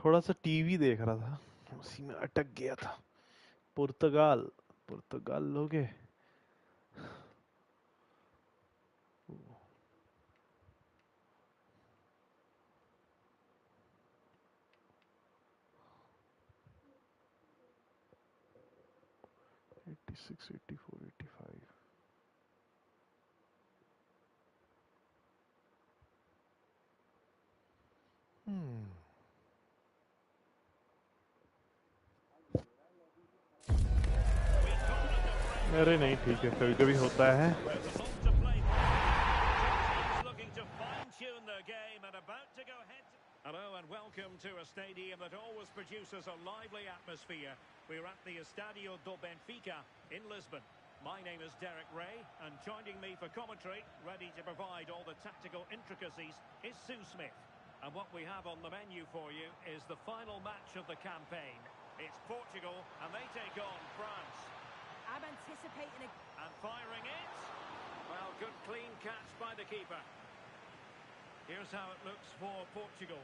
थोड़ा सा टीवी देख रहा था, उसी में अटक गया था। पुर्तगाल, पुर्तगाल लोगे? Eighty six, 84, 85। अरे नहीं, ठीक है, कभी कभी होता है। Hello and welcome to a stadium that always produces a lively atmosphere. We're at the Estadio do Benfica in Lisbon. My name is Derek Ray, and joining me for commentary, ready to provide all the tactical intricacies, is Sue Smith. And what we have on the menu for you is the final match of the campaign. It's Portugal, and they take on France. I'm anticipating And firing it. Well, good clean catch by the keeper. Here's how it looks for Portugal.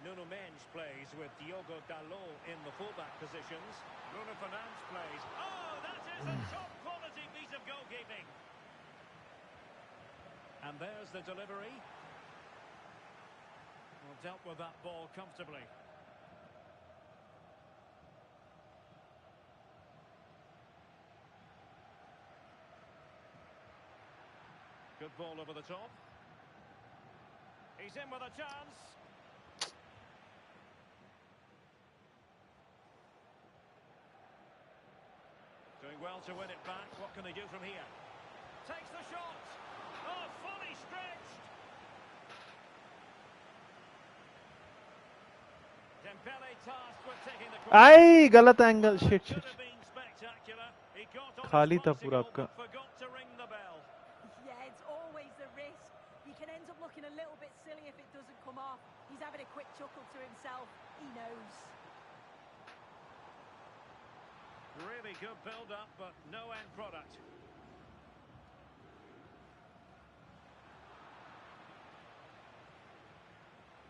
Nuno Mendes plays with Diogo Dalot in the fullback positions. Bruno Fernandes plays. Oh, that is a top-quality piece of goalkeeping. And there's the delivery. Well, dealt with that ball comfortably. Good ball over the top. He's in with a chance. Doing well to win it back. What can they do from here? Takes the shot. Oh, fully stretched. Dembele tasked with taking the corner. आई गलत angle, shit Could shit. have been spectacular. He got on खाली his था पूरा bicycle आपका। but forgot to ring the bell. Yeah, it's always the risk. You can end up looking a little bit silly if it doesn't come off. He's having a quick chuckle to himself. He knows. Really good build-up, but no end product.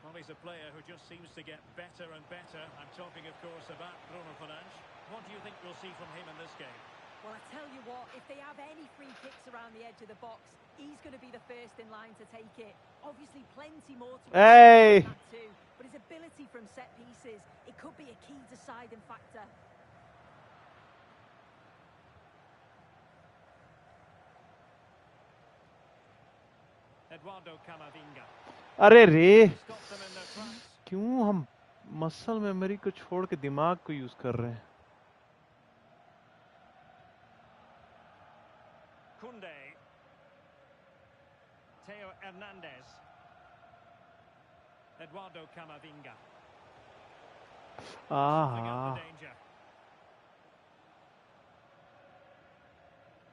Well, he's a player who just seems to get better and better. I'm talking, of course, about Bruno Fernandes. What do you think we'll see from him in this game? Well, I tell you what, if they have any free kicks around the edge of the box, he's going to be the first in line to take it. Obviously, plenty more to Hey! that too, but his ability from set pieces, it could be a key deciding factor. Eduardo Camavinga. अरे रे, Stopped them in their tracks. क्यों हम muscle memory को छोड़ के दिमाग को use कर रहे हैं? Kunde. Theo Hernandez. Eduardo Camavinga. Snuffing out the danger.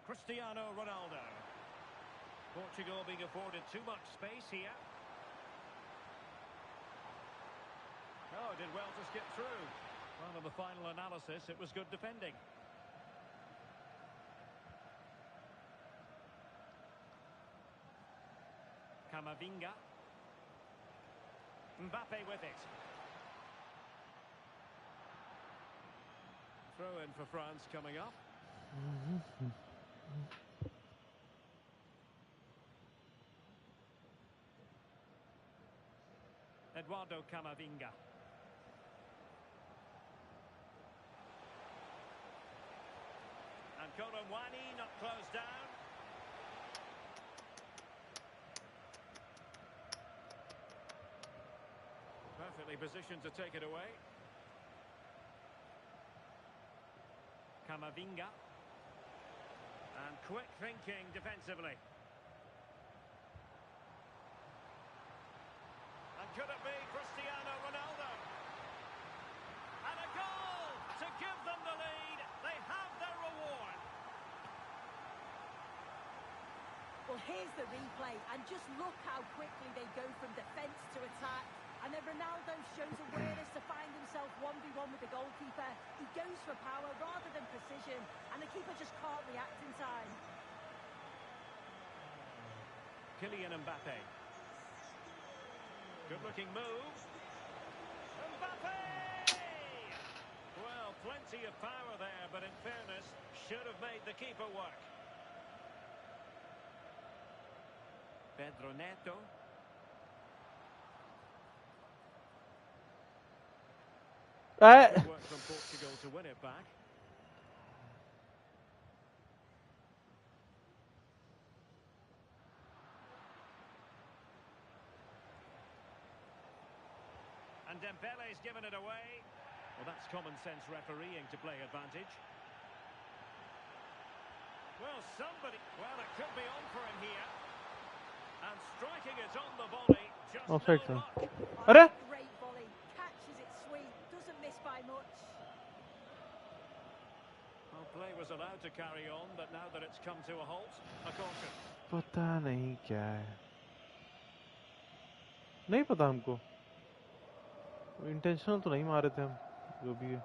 Cristiano Ronaldo. Portugal being afforded too much space here. Oh, did well to skip through. Well, in the final analysis, it was good defending. Camavinga. Mbappe with it. Throw in for France coming up. Eduardo Camavinga. And Colomwani not closed down. Perfectly positioned to take it away. Camavinga. And quick thinking defensively. And could it be Cristiano Ronaldo? And a goal to give them the lead. They have their reward. Well, here's the replay, and just look how quickly they go from defence to attack. And then Ronaldo shows awareness to find himself 1v1 with the goalkeeper. He goes for power rather than precision, and the keeper just can't react in time. Kylian Mbappe. Good-looking move. Well, plenty of power there, but in fairness, should have made the keeper work. Pedro Neto. Good work from Portugal to win it back. And Dembele's given it away. Well, that's common sense refereeing to play advantage. Well, it could be on for him here. And striking it on the volley, just Offside, no sir. luck. Arre! Great volley, catches it sweet, doesn't miss by much. Well, play was allowed to carry on, but now that it's come to a halt, a caution. पता नहीं क्या है, नहीं पता हमको, intentional तो नहीं मारे थे हम, जो भी है.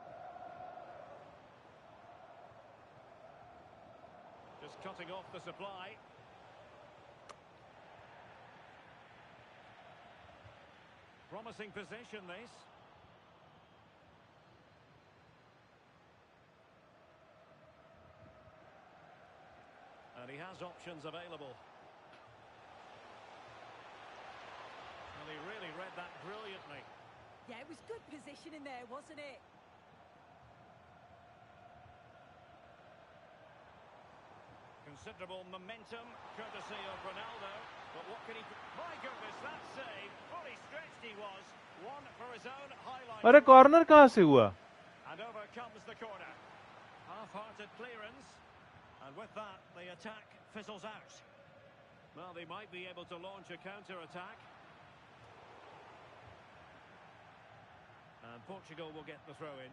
Just cutting off the supply. Promising position, this. And he has options available. Well, he really read that brilliantly. Yeah, it was good positioning there, wasn't it? Considerable momentum, courtesy of Ronaldo. But what can he... My goodness, that save. Fully stretched he was. One for his own highlight. अरे corner कहाँ से हुआ? And over comes the corner. Half-hearted clearance. And with that, the attack fizzles out. Well, they might be able to launch a counter-attack. And Portugal will get the throw-in.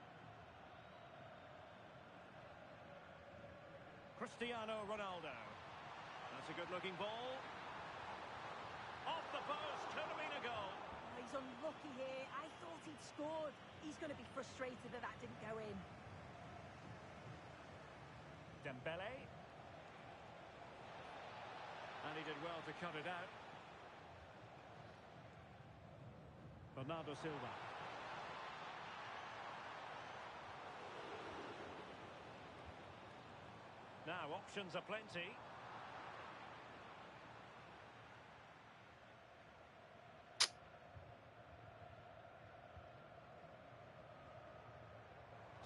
Cristiano Ronaldo. That's a good-looking ball. Off the post, could have been a goal. Oh, he's unlucky here. I thought he'd scored. He's going to be frustrated that that didn't go in. Dembele. And he did well to cut it out. Bernardo Silva. Now, options are plenty.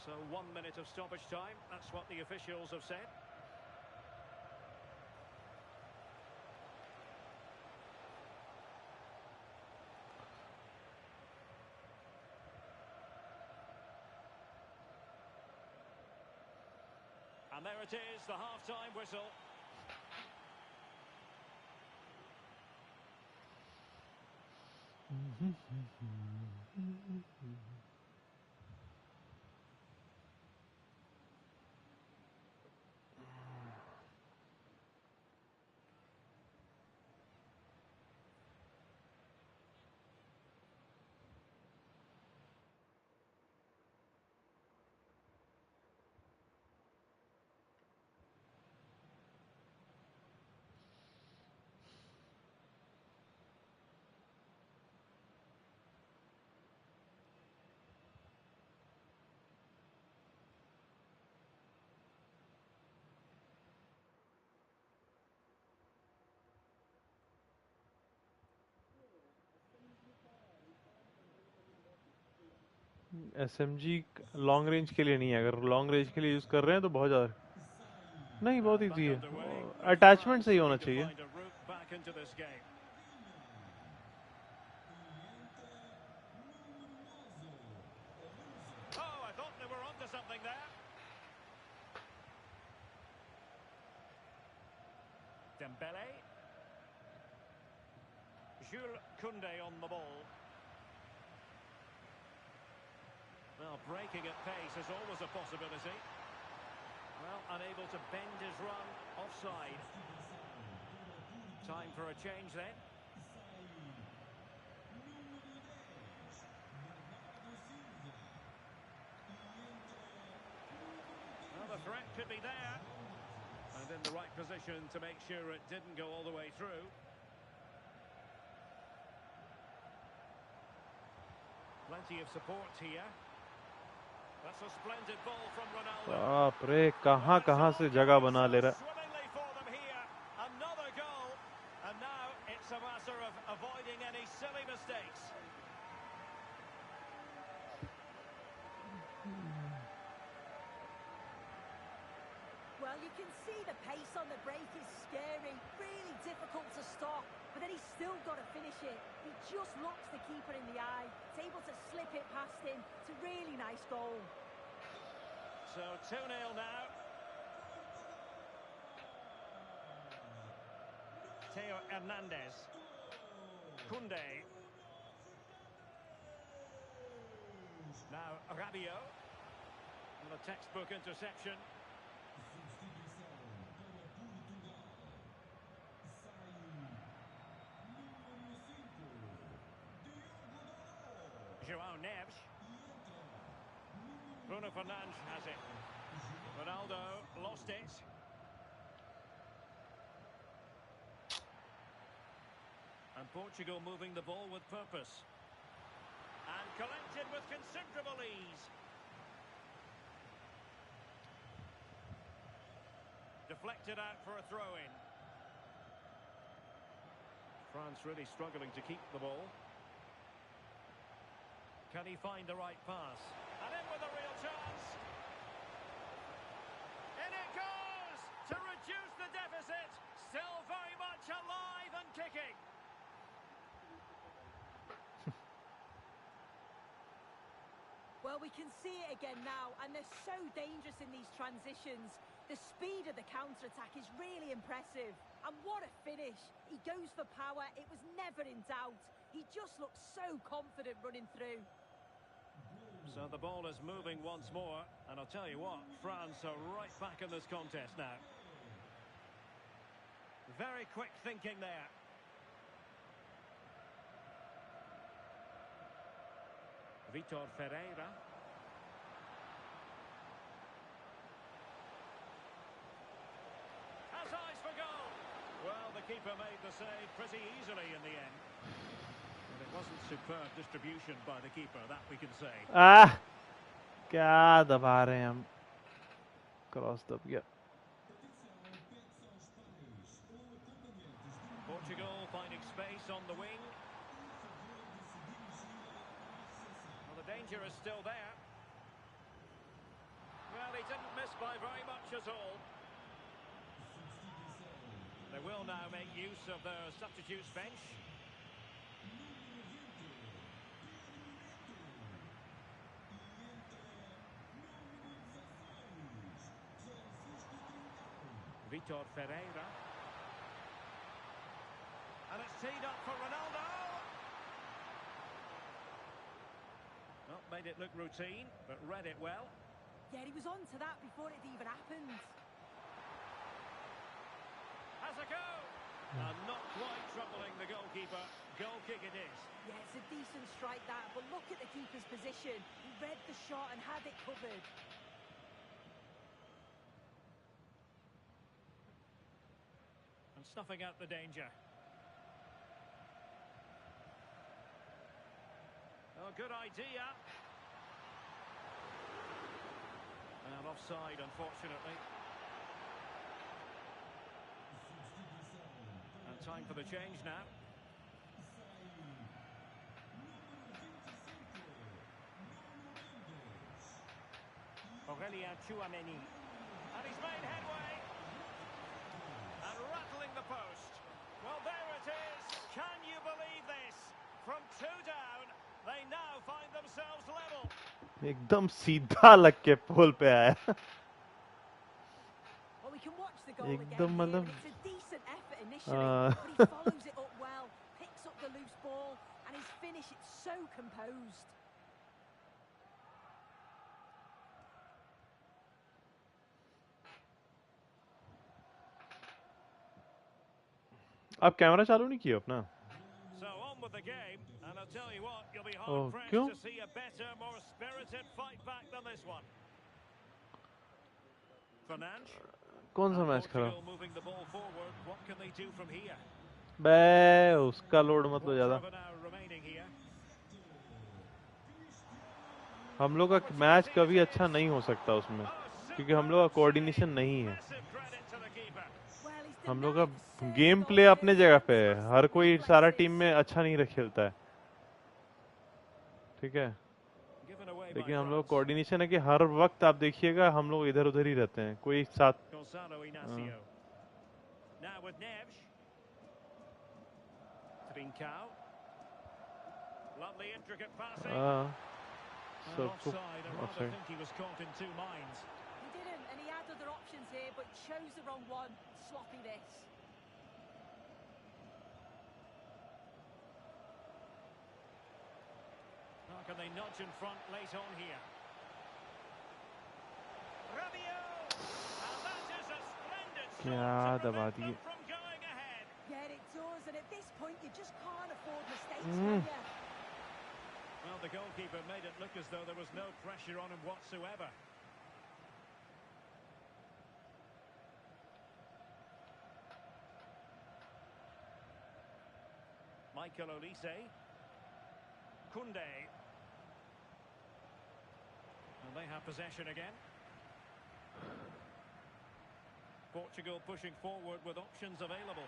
So 1 minute of stoppage time. That's what the officials have said. And there it is, the half-time whistle. SMG long range के लिए नहीं है, अगर long range के लिए use कर रहे हैं तो बहुत ज्यादा नहीं, बहुत इजी है. अटैचमेंट सही होना चाहिए. Dembele. Jules Koundé on the ball. Well, breaking at pace is always a possibility. Well, unable to bend his run, offside. Time for a change then. Well, the threat could be there. And in the right position to make sure it didn't go all the way through. Plenty of support here. That's a splendid ball from Ronaldo. बाप रे कहाँ से जगह बना ले रहा है. Swimmingly for them here. Another goal. And now it's a matter of avoiding any silly mistakes. Well, you can see the pace on the break is scary, really difficult to stop, but then he's still got to finish it. He just looks the keeper in the eye. It's able to slip it past him. It's a really nice goal. So 2-0 now. Theo Hernandez. Koundé. Now Rabiot. And a textbook interception. João Neves. Bruno Fernandes has it. Ronaldo lost it. And Portugal moving the ball with purpose. And collected with considerable ease. Deflected out for a throw-in. France really struggling to keep the ball. Can he find the right pass? And in with a real chance. In it goes to reduce the deficit. Still very much alive and kicking. Well, we can see it again now, and they're so dangerous in these transitions. The speed of the counter-attack is really impressive. And what a finish. He goes for power. It was never in doubt. He just looks so confident running through. So the ball is moving once more, and I'll tell you what, France are right back in this contest now. Very quick thinking there. Vitor Ferreira. Has eyes for goal. Well, the keeper made the save pretty easily in the end. But it wasn't superb distribution by the keeper, that we can say. क्या दबा रहे हैं हम. Cross दब गया. Portugal finding space on the wing. Well, the danger is still there. Well, he didn't miss by very much at all. They will now make use of their substitutes bench. Vitor Ferreira. And it's teed up for Ronaldo. Well, made it look routine, but read it well. Yeah, he was on to that before it even happened. Has a go. And not quite troubling the goalkeeper. Goal kick it is. Yeah, it's a decent strike that, but look at the keeper's position. He read the shot and had it covered. And snuffing out the danger. Oh, good idea. And offside, unfortunately. And time for the change now. Aurelien Tchouameni. And he's made headway. And rattling the post. Well, there it is. Can you believe this? From 2 down, they now find themselves level. एकदम सीधा लग के पोल पे आया. Well, we can watch the goal again एकदम here, मतलब and it's a decent effort initially, but he follows it up well, picks up the loose ball, and his finish, it's so composed. आप camera चालू नहीं किया अपना? So on with the game, and I'll tell you what, you'll be hard pressed क्यों? to see a better, more spirited fight back than this one. Fernandes. कौन सा match खराब? Portugal moving the ball forward. What can they do from here? बे उसका load मत लो Quarter ज्यादा. of an hour remaining here. हम लोग का match कभी अच्छा नहीं हो सकता उसमें, क्योंकि हम लोग का कोऑर्डिनेशन नहीं है। हम लोग का गेम प्ले अपने जगह पे है, हर कोई सारा टीम में अच्छा नहीं खेलता है, ठीक है, लेकिन हम लोग कोऑर्डिनेशन है कि हर वक्त आप देखिएगा हम लोग इधर उधर ही रहते हैं, कोई साथ। सबको offside. He didn't, and he had other options here, but chose the wrong one. Sloppy this. How can they nudge in front late on here? Rabiot! And that is a splendid क्या stop to दबा prevent दिए। them from going ahead. Yeah, it does, and at this point, you just can't afford mistakes, can you? Well, the goalkeeper made it look as though there was no pressure on him whatsoever. Michael Olise. Kunde. And they have possession again. Portugal pushing forward with options available.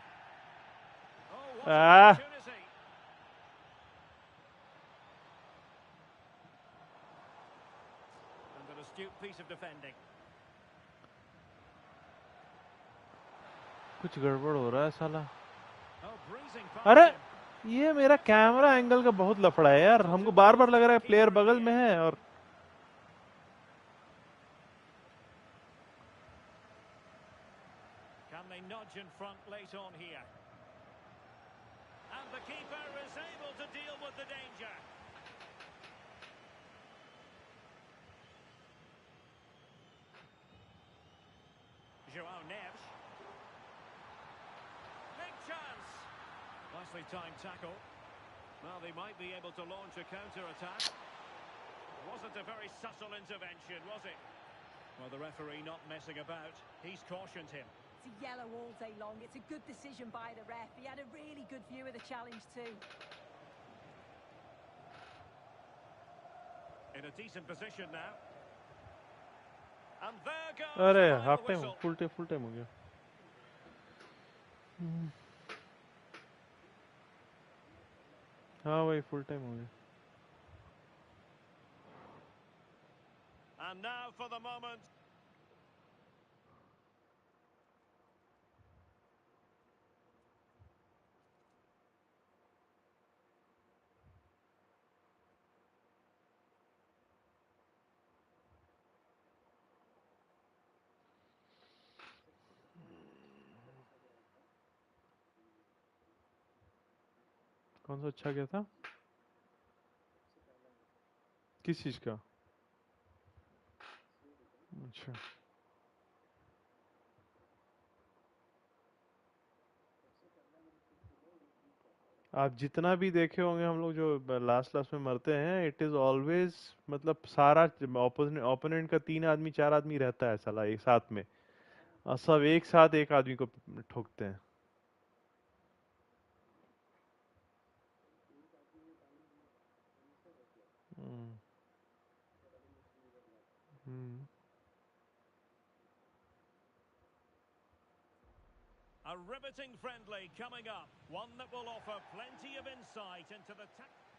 Oh, what an opportunity. And an astute piece of defending. कुछ गड़बड़ हो रहा है साला। Oh, breezing अरे past him. ये मेरा camera angle का बहुत लफड़ा है यार, हमको बार बार लग रहा है प्लेयर बगल में है और Can they nudge in front late on here? And the keeper is able to deal with the danger. João Neves. Big chance. Nicely timed tackle. Well, they might be able to launch a counter-attack. Wasn't a very subtle intervention, was it? Well, the referee not messing about. He's cautioned him. It's a yellow all day long. It's a good decision by the ref. He had a really good view of the challenge too. In a decent position now. And there goes अरे the final half time whistle. Full time हो गया। हाँ भाई full time हो गया। And now for the moment. कौन सा अच्छा गया था? किस चीज का? अच्छा आप जितना भी देखे होंगे हम लोग जो लास्ट लास्ट में मरते हैं, इट इज ऑलवेज मतलब सारा ओपोनेंट का 3 आदमी 4 आदमी रहता है साला एक साथ में, और सब एक साथ एक आदमी को ठोकते हैं। हम्म, हम्म। A riveting friendly coming up. One that will offer plenty of insight into the...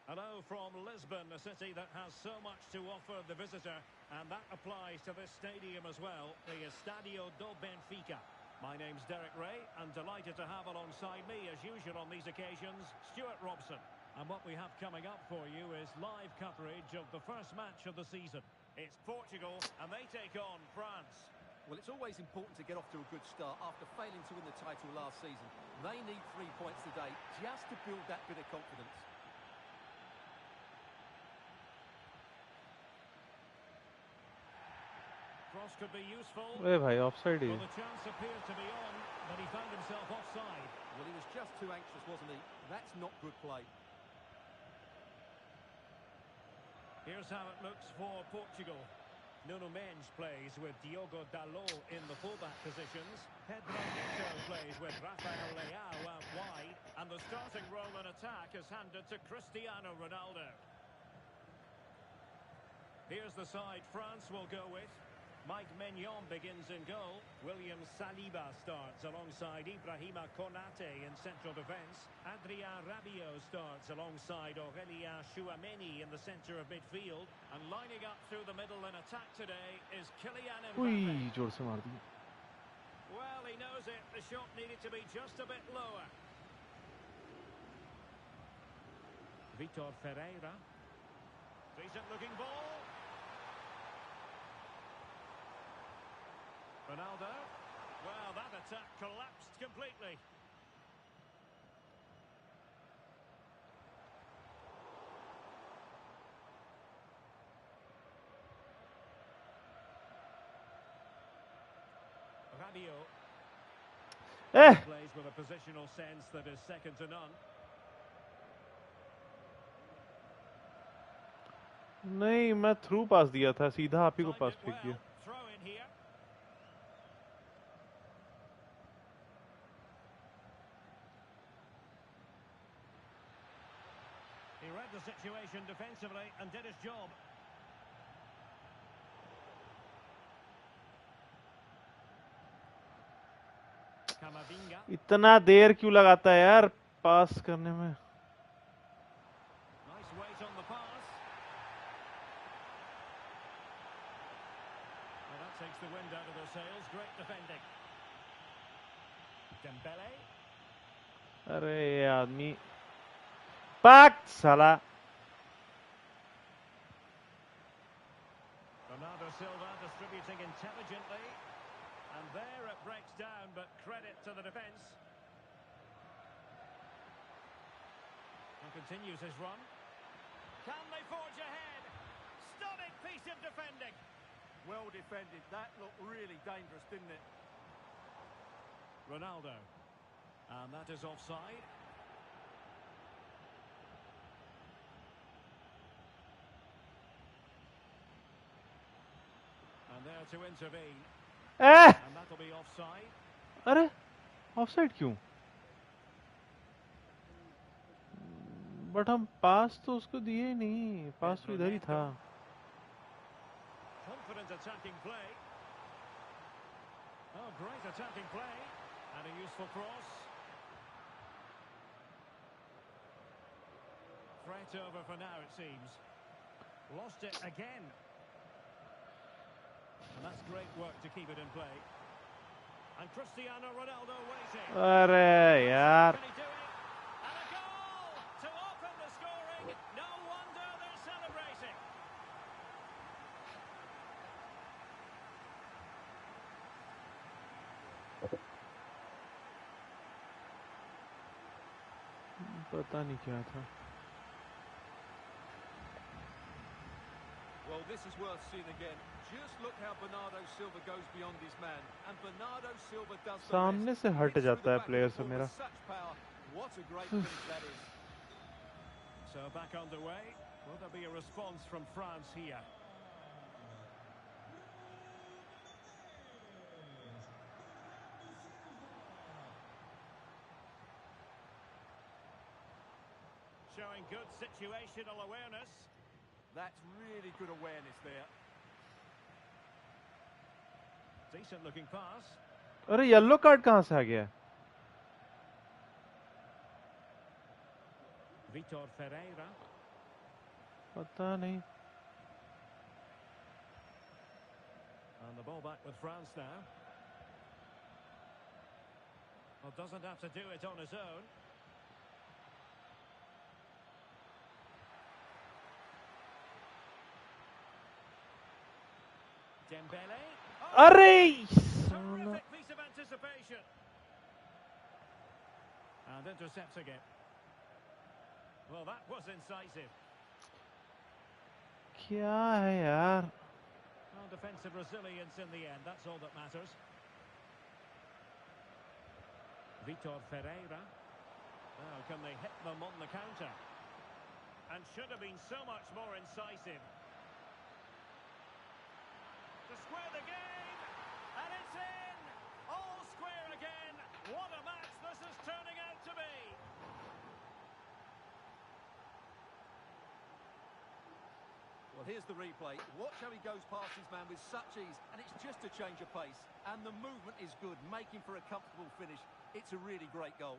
Hello from Lisbon, a city that has so much to offer the visitor, and that applies to this stadium as well, the Estadio do Benfica. My name's Derek Ray, and delighted to have alongside me, as usual on these occasions, Stuart Robson. And what we have coming up for you is live coverage of the first match of the season. It's Portugal, and they take on France. Well, it's always important to get off to a good start after failing to win the title last season. They need 3 points today just to build that bit of confidence. Cross could be useful. ए भाई offside ही Well, है। the chance appeared to be on, but he found himself offside. Well, he was just too anxious, wasn't he? That's not good play. Here's how it looks for Portugal. Nuno Mendes plays with Diogo Dalot in the fullback positions. Pedro Neto plays with Rafael Leao out wide. And the starting role in attack is handed to Cristiano Ronaldo. Here's the side France will go with. Mike Maignan begins in goal. William Saliba starts alongside Ibrahima Konate in central defence. Adrien Rabiot starts alongside Aurélien Chouameni in the centre of midfield. And lining up through the middle in attack today is Kylian Mbappe. जोर से मार दिया. Well, he knows it. The shot needed to be just a bit lower. Vitor Ferreira. Decent looking ball. Ronaldo. Well, that attack collapsed completely. Rabiot. Plays with a positional sense that is second to none. नहीं, मैं through pass दिया था, सीधा आप ही को पास फेंक दिया. Throw in here. He read the situation defensively and did his job. Camavinga. इतना देर क्यों लगाता है यार पास करने में? Nice weight on the pass. Well, that takes the wind out of their sails. Great defending. Dembele. अरे ये आदमी पाक साला. Bernardo Silva distributing intelligently. And there it breaks down, but credit to the defence. And continues his run. Can they forge ahead? Stunning piece of defending. Well defended. That looked really dangerous, didn't it? Ronaldo. And that is offside. And there to intervene. And that'll be offside. अरे offside क्यों? But हम पास तो उसको दिए ही नहीं, पास तो इधर ही था. Confident attacking play. Oh, great attacking play. And a useful cross. Threat over for now, it seems. Lost it again. And that's great work to keep it in play. And Cristiano Ronaldo waiting. अरे यार. Can he do it? And a goal to open the scoring. No wonder they're celebrating. पता नहीं क्या था. Well, this is worth seeing again. Just look how Bernardo Silva goes beyond his man, and Bernardo Silva does the सामने से हट जाता है player से मेरा. such power. What a great finish that is. So back underway. Will there be a response from France here? Showing good situational awareness. That's really good awareness there. Decent looking pass. अरे yellow card कहाँ से आ गया? Vitor Ferreira. पता नहीं. And the ball back with France now. Well, doesn't have to do it on his own. Dembele. अरे Terrific piece of anticipation. And intercepting it. Well, that was incisive. क्या है यार? Well, defensive resilience in the end, that's all that matters. Vitor Ferreira. Now, can they hit them on the counter? And should have been so much more incisive. To square the game, and it's in! All square again. What a match this is turning out to be. Well, here's the replay. Watch how he goes past his man with such ease, and it's just a change of pace. And the movement is good, making for a comfortable finish. It's a really great goal.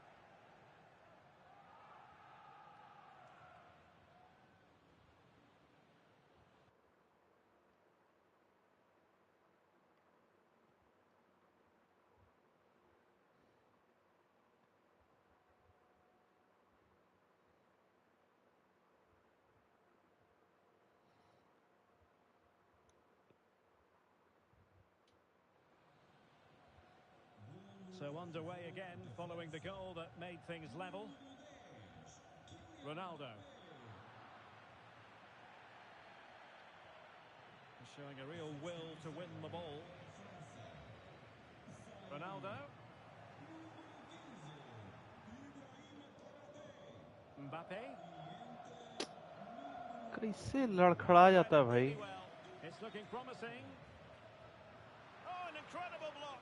So underway again, following the goal that made things level. Ronaldo. Showing a real will to win the ball. Ronaldo. Mbappe. कैसे लड़खड़ा जाता है भाई? Really well. It's looking promising. Oh, an incredible block.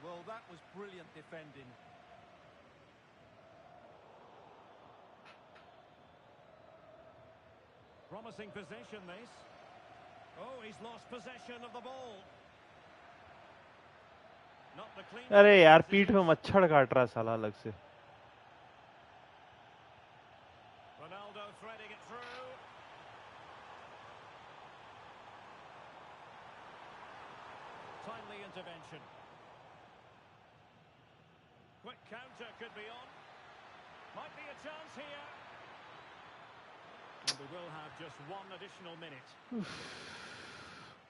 Well, that was brilliant defending. Promising possession, this. Oh, he's lost possession of the ball. Not the clean. अरे यार पीठ में मच्छर काट रहा है साला अलग से. Ronaldo threading it through. Timely intervention. Quick counter could be on. Might be a chance here. And we will have just one additional minute.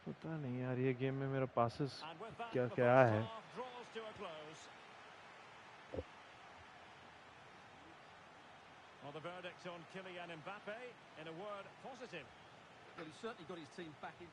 पता नहीं यार ये गेम में मेरा पासेस And with that, क्या the क्या first है. half draws to a close. Well, the verdict on Kylian Mbappe, in a word, positive. Well, he's certainly got his team back in.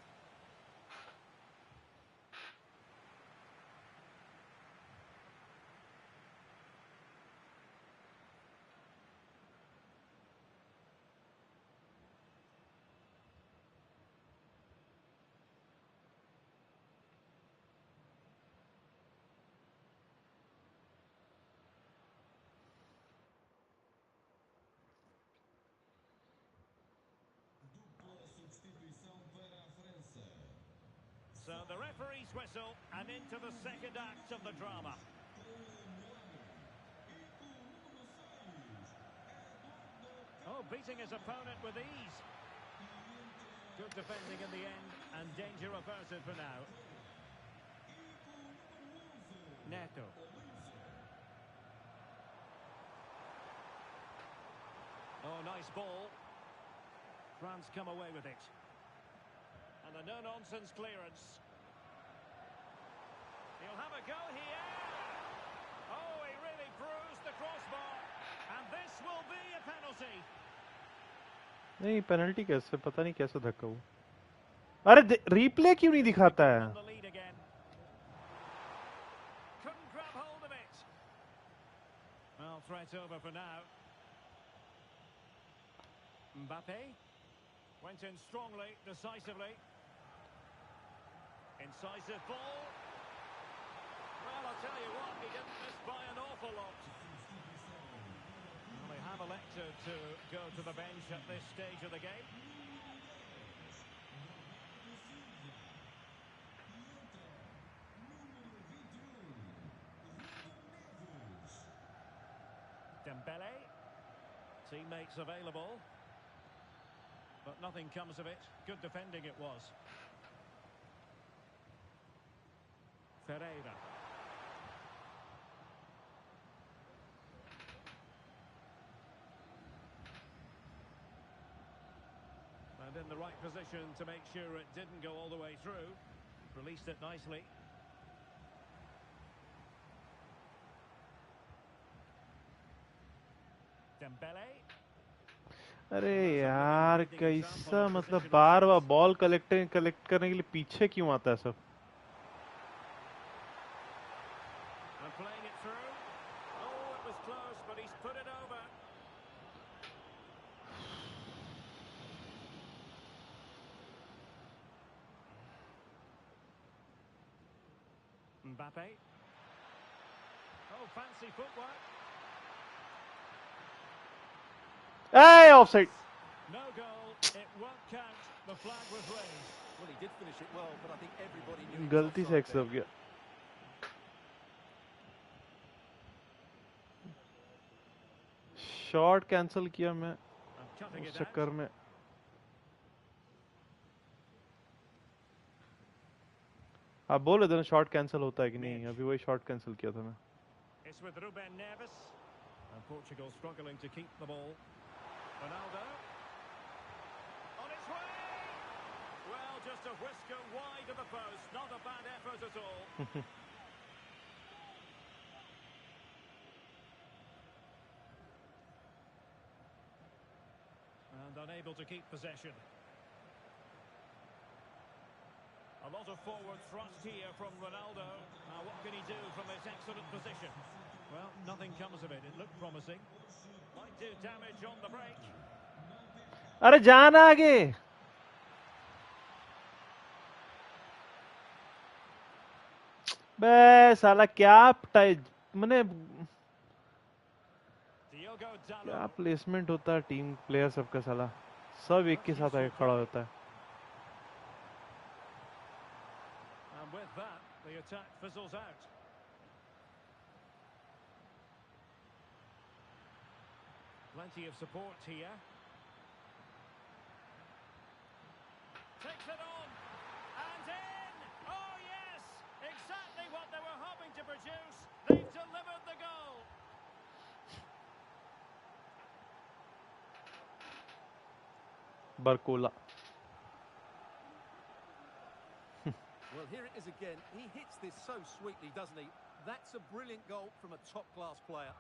So the referee's whistle and into the second act of the drama. Oh, beating his opponent with ease. Good defending in the end and danger averted for now. Neto. Oh, nice ball. France come away with it. And a no-nonsense clearance. He'll have a go here. Oh, he really bruised the crossbar. And this will be a penalty. नहीं penalty कैसे पता नहीं कैसे धक्का हुआ. अरे replay क्यों नहीं दिखाता है? On the lead again. Couldn't grab hold of it. Well, threat over for now. Mbappe went in strongly, decisively. Incisive ball. Well, I'll tell you what, he didn't miss by an awful lot. Well, they have elected to go to the bench at this stage of the game. Dembele. Teammates available. But nothing comes of it. Good defending it was. Ferreira. And in the right position to make sure it didn't go all the way through. Released it nicely. Dembele. अरे यार कैसा मतलब बार बार ball collect करने के लिए पीछे क्यों आता है सब? And playing it through. Oh, it was close, but he's put it over. Mbappe. Oh, fancy footwork. Hey, offside. No goal. It won't count. The flag was raised. Well, he did finish it well, but I think everybody knew he was गलती से offside accept there. किया. Shot cancel किया मैं And cutting उस it out. चक्कर में. आप बोल रहे थे ना शॉट कैंसिल होता है कि नहीं. अभी वही शॉट कैंसिल किया था मैं. It's with Ruben Neves. And Portugal struggling to keep the ball. Ronaldo. On its way. Well, just a whisker wide of the post. Not a bad effort at all. And unable to keep possession. A lot of forward thrust here from Ronaldo. Now what can he do from this excellent position? Well, nothing comes of it. It looked promising. Might do damage on the break. अरे जाना आगे. बे साला क्या मैंने Diogo Dalot. क्या placement होता है team player सबका साला. सब एक के साथ आके खड़ा होता है. And with that, the attack fizzles out. Plenty of support here. Takes it on. And in! Oh, yes! Exactly what they were hoping to produce. They've delivered the goal. बरकोला. Well, here it is again. He hits this so sweetly, doesn't he? That's a brilliant goal from a top-class player.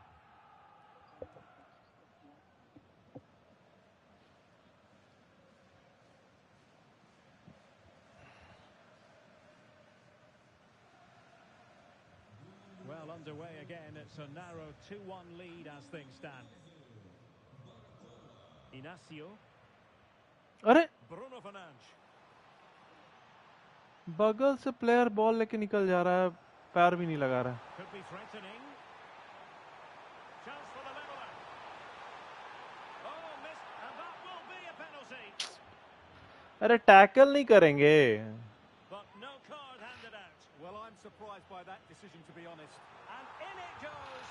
Well, underway again. It's a narrow 2-1 lead as things stand. Inacio. अरे Bruno Fernandes. बगल से player ball लेके निकल जा रहा है. पैर भी नहीं लगा रहा है. Could be threatening. Chance for the leveller. Oh, missed. And that will be a penalty. अरे टैकल नहीं करेंगे. But no card handed out. Well, I'm surprised by that decision, to be honest. And in it goes.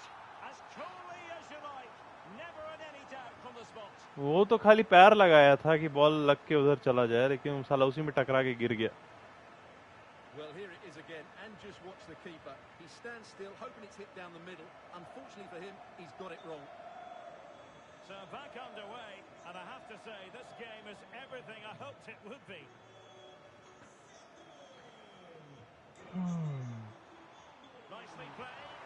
As coolly as you like. Never had any doubt from the spot. वो तो खाली पैर लगाया था कि ball लग के उधर चला जाए, लेकिन साला उसी में टकरा के गिर गया. Well, here it is again, and just watch the keeper. He stands still, hoping it's hit down the middle. Unfortunately for him, he's got it wrong. So back underway, and I have to say, this game is everything I hoped it would be. Nicely played.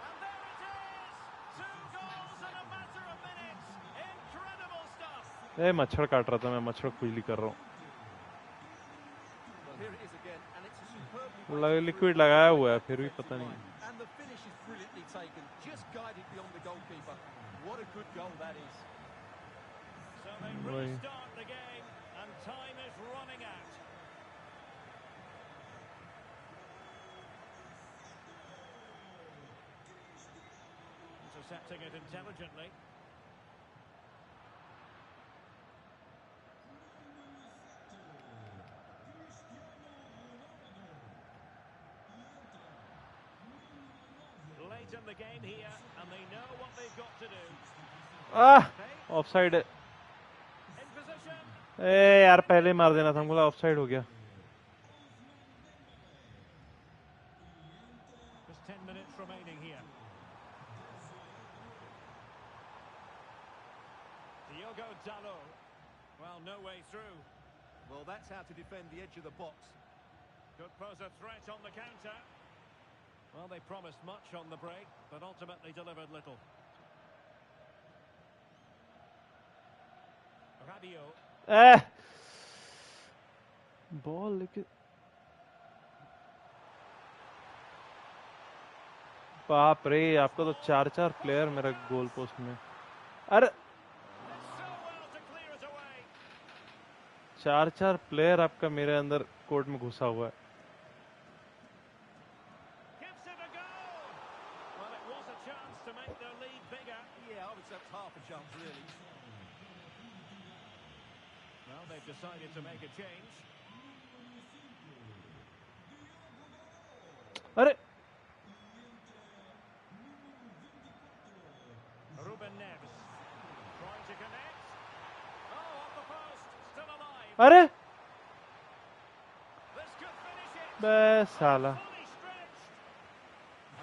And there it is! 2 goals in a matter of minutes. Incredible stuff. ए मच्छर काट रहा था मैं. मच्छर खुजली कर रहा हूँ. Well, here it is again, and it's a superbly liquid लगाया हुआ है फिर भी पता नहीं. and the finish is brilliantly taken, just guided beyond the goalkeeper. What a good goal that is. So they Right. restart the game, and time is running out. Intercepting it intelligently. Late in the game here, and they know what they've got to do. Offside है. In position. ए यार पहले मार देना था. हमको offside हो गया. Just 10 minutes remaining here. Diogo Dalot. Well, no way through. Well, that's how to defend the edge of the box. Could pose a threat on the counter. Well, they promised much on the break, but ultimately delivered little. Rabiot. Ball लेके बाप रे. आपका तो 4-4 player मेरा goal post में. अरे So well to clear it away. 4-4 player आपका मेरे अंदर कोर्ट में घुसा हुआ है. Gives it a go. Well, it was a chance to make their lead bigger. Yeah, I would say it's half a chance, really. they've decided to make a change. अरे Ruben Neves trying to connect. Oh, off the post, still alive. अरे This could finish it. बे साला Fully stretched.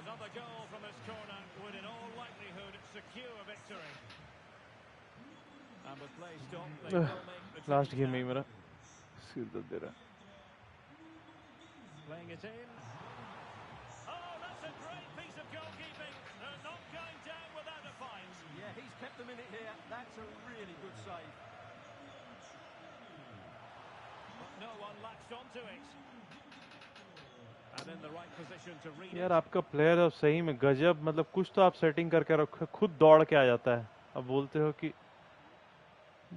Another goal from his corner would in all likelihood secure victory. And with play stopped, they will make the last change game में ही now. मेरा सिर दर्द दे रहा है Playing it in. Oh, that's a great piece of goalkeeping. They're not going down without a fight. Yeah, he's kept them in it here. That's a really good save. But no one latched onto it. And in the right position to read यार it. आपका player अब सही में गजब मतलब कुछ तो आप सेटिंग करके रखो खुद दौड़ के आ जाता है अब बोलते हो कि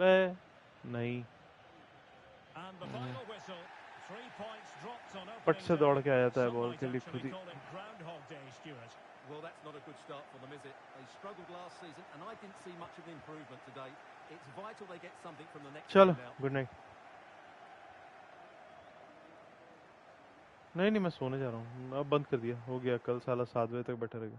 बे नहीं And the final whistle. 3 points dropped on पट opening से दौड़ day. के आ जाता है Some बॉल might के लिए खुद actually he call it Groundhog Day, Stuart. Well, that's not a good start for them, is it? They struggled last season, and I didn't see much of an improvement today. It's vital they get something from the next चलो game now. Good night नहीं नहीं मैं सोने जा रहा हूँ अब बंद कर दिया हो गया कल साला 7 बजे तक बैठा रहेगा